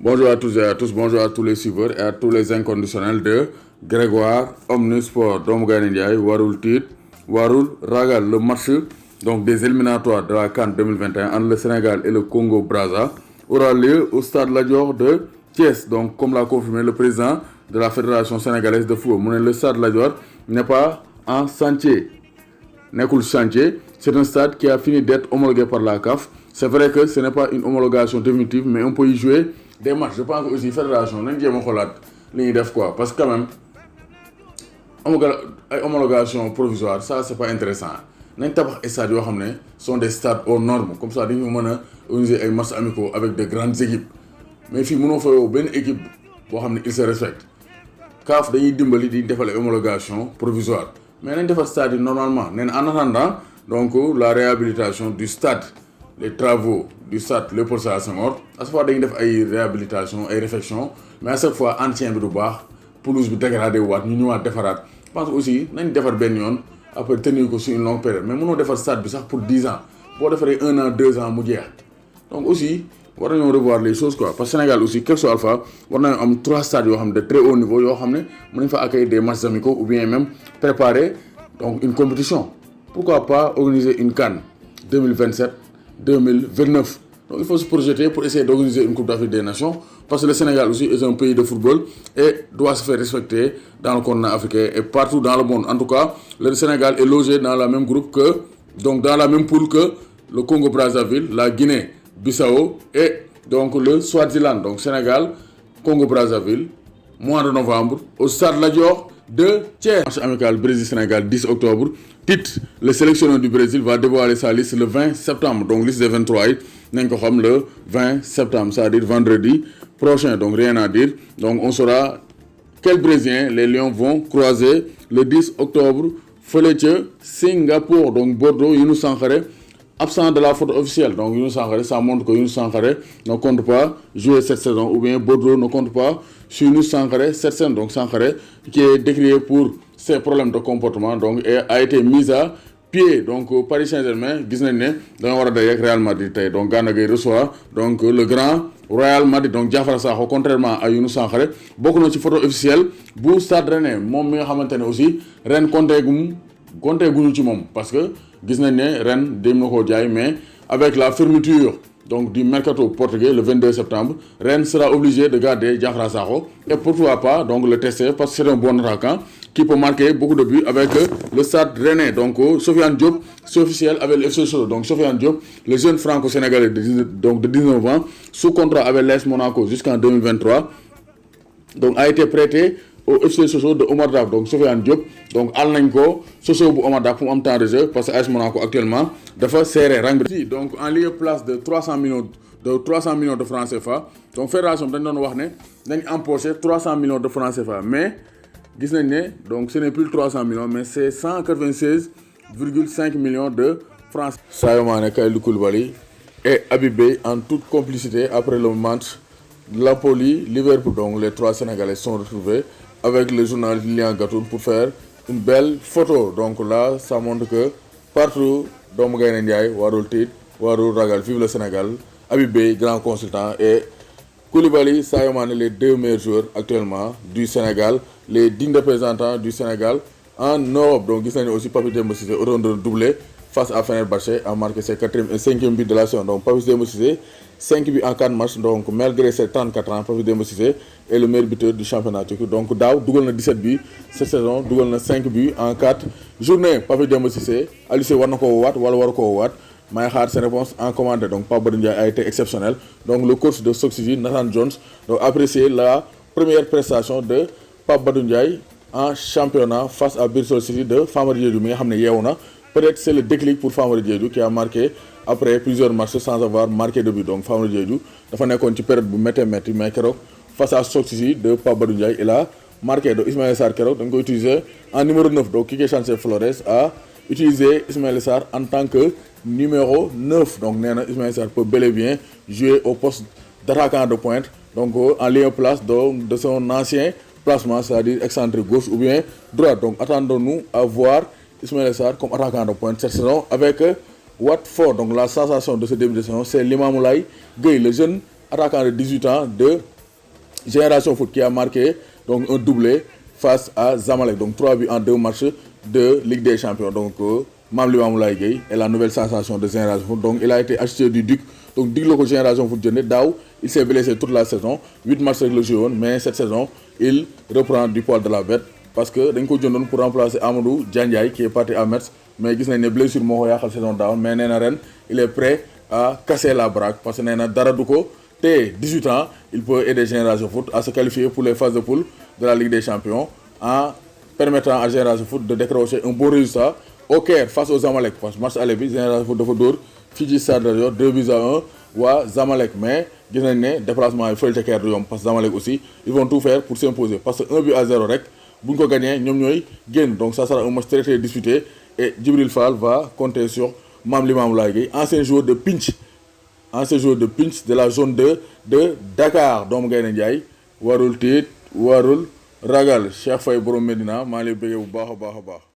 Bonjour à tous et à tous, bonjour à tous les suiveurs et à tous les inconditionnels de Grégoire Omnisport. Doomu Gaynde Ndiaye warul tiit warul ragal. Le match donc des éliminatoires de la CAN 2021 entre le Sénégal et le Congo-Brazza aura lieu au stade Lat Dior de Thiès. Donc comme l'a confirmé le président de la Fédération sénégalaise de football, le stade Lat Dior n'est pas en chantier. Nekkul chantier, c'est un stade qui a fini d'être homologué par la CAF. C'est vrai que ce n'est pas une homologation définitive, mais on peut y jouer des matchs. Je pense que aussi fédération nañ jéem a xoolaat li ñuy def quoi, parce que quand même homologation provisoire ça c'est pas intéressant. Nañ tabax stades yoo xam ne sont des stades aux normes, comme ça dañu mën a organiser ay matchs amicaux avec de grandes équipes. Mais fii mënoo fa yow benn équipe boo xam ne il se respecte. CAF dañuy dimbali di defal ay homologation provisoire, mais nañ defar stade yi normalement. Nee na en attendant donc la réhabilitation du stade, les travaux du stade Léopold Sédar Senghor, à chaque fois dañuy def ay réhabilitation ay réfection, mais à chaque fois entretien bi du baax, pelouse bi dégradé waat ñu ñëwaat defaraat. Je pense aussi nañ defar benn yoon après tenir ko sur une longue période, mais mënoo defar stade bi sax pour 10 ans boo defaree 1 an 2 ans mu jeex. Donc aussi war nañoo revoir les choses quoi, parce que Sénégal aussi quel soit alpha war nañoo am 3 stades yoo xam ne de très haut niveau yoo xam ne mën nañ fa accueillir des matchs amicaux ou bien même préparer donc une compétition. Pourquoi pas organiser une CAN 2027-2029. Donc il faut se projeter pour essayer d'organiser une Coupe d'Afrique des Nations, parce que le Sénégal aussi est un pays de football et doit se faire respecter dans le continent africain et partout dans le monde. En tout cas, le Sénégal est logé dans la même groupe que, donc dans la même poule que le Congo-Brazzaville, la Guinée-Bissau et donc le Swaziland. Donc Sénégal, Congo-Brazzaville, mois de novembre, au stade Lat Dior de Thiès. Match amical Brésil-Sénégal 10 octobre. Tite, le sélectionneur du Brésil va dévoiler sa liste le 20 septembre. Donc liste des 23 yi nañ ko xam le 20 septembre, c'est-à-dire vendredi prochain. Donc rien à dire. Donc on saura quels Brésiliens les Lions vont croiser le 10 octobre fële ca Singapour. Donc Bordeaux, Younous Sankharé absent de la photo officielle. Donc Younous Sankharé, ça montre que Younous Sankharé ne compte pas jouer cette saison, ou bien Bordeaux ne compte pas sur Younous Sankharé cette saison. Donc Sankharé qui est décrié pour ses problèmes de comportement donc a été mis à pied. Donc Paris Saint-Germain gis nañ ne dañoo war a daje ak Real Madrid tey. Donc Gana Gueye reçoit donc le grand Real Madrid. Donc Diafara Sakho contrairement à Younous Sankharé bokk na ci photo officielle bu Stade Rennais, moom mi nga xamante ne aussi ren compté guñu ci moom, parce que gis nañ ne ren dem na koo jaay, mais avec la fermeture donc du mercato portugais le 22 septembre, Rennes sera obligé de garder Diafara Sakho et pourquoi pas donc le tester, parce que c'est un bon attaquant qui peut marquer beaucoup de buts avec le Stade Rennais. Donc Sofiane Diop, c'est officiel avec le FC Sochaux. Donc Sofiane Diop, le jeune franco-sénégalais de 19 ans, sous contrat avec l'AS Monaco jusqu'en 2023, donc a été prêté au FC Sochaux de Omar Daf. Donc Sofiane Diop donc àll nañ ko Sochaux bu Omar Daf pour mu am temps de jeu, parce que AS Monaco actuellement dafa serré rang bi. Donc en lieu place de 300 millions de francs CFA. Donc fédération dañ doon wax ne dañ empoché 300 millions de francs CFA, mais gis nañ ne donc ce n'est plus 300 millions, mais c'est 196,5 millions de francs. Sadio Mané, Kalidou Koulibaly et Habib Beye en toute complicité après le match de Napoli-Liverpool. Donc les 3 Sénégalais sont retrouvés avec le journaliste Lilian Gatoun pour faire une belle photo. Donc là, ça montre que partout, doomu Gaynde Ndiaye warul tiit warul ragal. Vive le Sénégal. Habib Beye, grand consultant, et Koulibaly, Sadio Mané, les 2 meilleurs joueurs actuellement du Sénégal, les dignes représentants du Sénégal en Europe. Donc gis nañu aussi Papis Demba Cissé autant de doublé face à Fenerbahçe, a marqué ses 4e et 5e buts de la saison. Donc Papis Demba Cissé 5 buts en 4 matchs. Donc malgré ses 34 ans, Papis Demba Cissé est le meilleur buteur du championnat turc. Donc daaw dugal na 17 buts cette saison, dugal na 5 buts en 4 journées. Papis Demba Cissé, Aliou Cissé war na koo woowaat wala war koo woowaat, may xaar ses réponses en commande. Donc Pape Badou Ndiaye a été exceptionnel. Donc le coach de Stoke City, Nathan Jones, donc apprécié la première prestation de Pape Badou Ndiaye en championnat face à Bristol City de Famara Diédhiou mi nga xam ne yeewu na. Peut-être c'est le déclic pour Famara Diédhiou qui a marqué après plusieurs matchs sans avoir marqué de but. Donc Famara Diédhiou dafa nekkoon ci période bu métti mais keroog face à Stoke City de Pape Badou Ndiaye il a marqué. Donc Ismaïla Sarr keroog dañ ko utiliser en numéro 9. Donc Quique Sánchez-Flores a utilisé Ismaïla Sarr en tant que numéro 9. Donc nee na Ismaïla Sarr peut bel et bien jouer au poste d'attaquant de pointe, donc en lieu place de son ancien placement, c'est-à-dire excentré gauche ou bien droite. Donc attendons-nous à voir Ismaïla Sarr comme attaquant de pointe cette saison avec Watford. Donc la sensation de ce début de saison, c'est Limamoulaye Gueye, le jeune attaquant de 18 ans de Génération Foot qui a marqué donc un doublé face à Zamalek. Donc 3 buts en 2 matchs de Ligue des Champions. Donc Mame Limamou Laye Gueye est la nouvelle sensation de Génération Foot. Donc il a été acheté du Duc. Donc Duc la ko Génération Foot jëndee daaw il s'est blessé toute la saison 8 matchs rek la joué woon mais cette saison il reprend du poil de la bête parce que dañ ko jëndoon pour remplacer Amadou Diandiaye qui est parti à Metz mais gis nañ ne blessure moo ko yàqal saison daaw mais nee na ren il est prêt à casser la baraque parce que nee na dara du ko te 18 ans il peut aider Génération Foot à se qualifier pour les phases de poule de la Ligue des Champions en permettant à Génération Foot de décrocher un bon résultat au Caire face aux Zamalek parce que match aller bi Génération Foot dafa dóor fii ci Stade Lat Dior 2 buts à 1 waa Zamalek mais gis nañ ne déplacement yi fële ca Caire du yomb parce que Zamalek aussi ils vont tout faire pour s'imposer parce que 1 but à 0 rek bu ñu ko gagné ñoom ñooy génn donc ça sera un match très très disputé et Djibril Fall va compter sur Mame Limamou Laye Gueye ancien joueur de pinch de la zone 2 de Dakar doomu Gaynde Njaay warul tiit warul ragal Cheikh Faye borom Medina maa ngi lay bëggee bu baax a baax a baax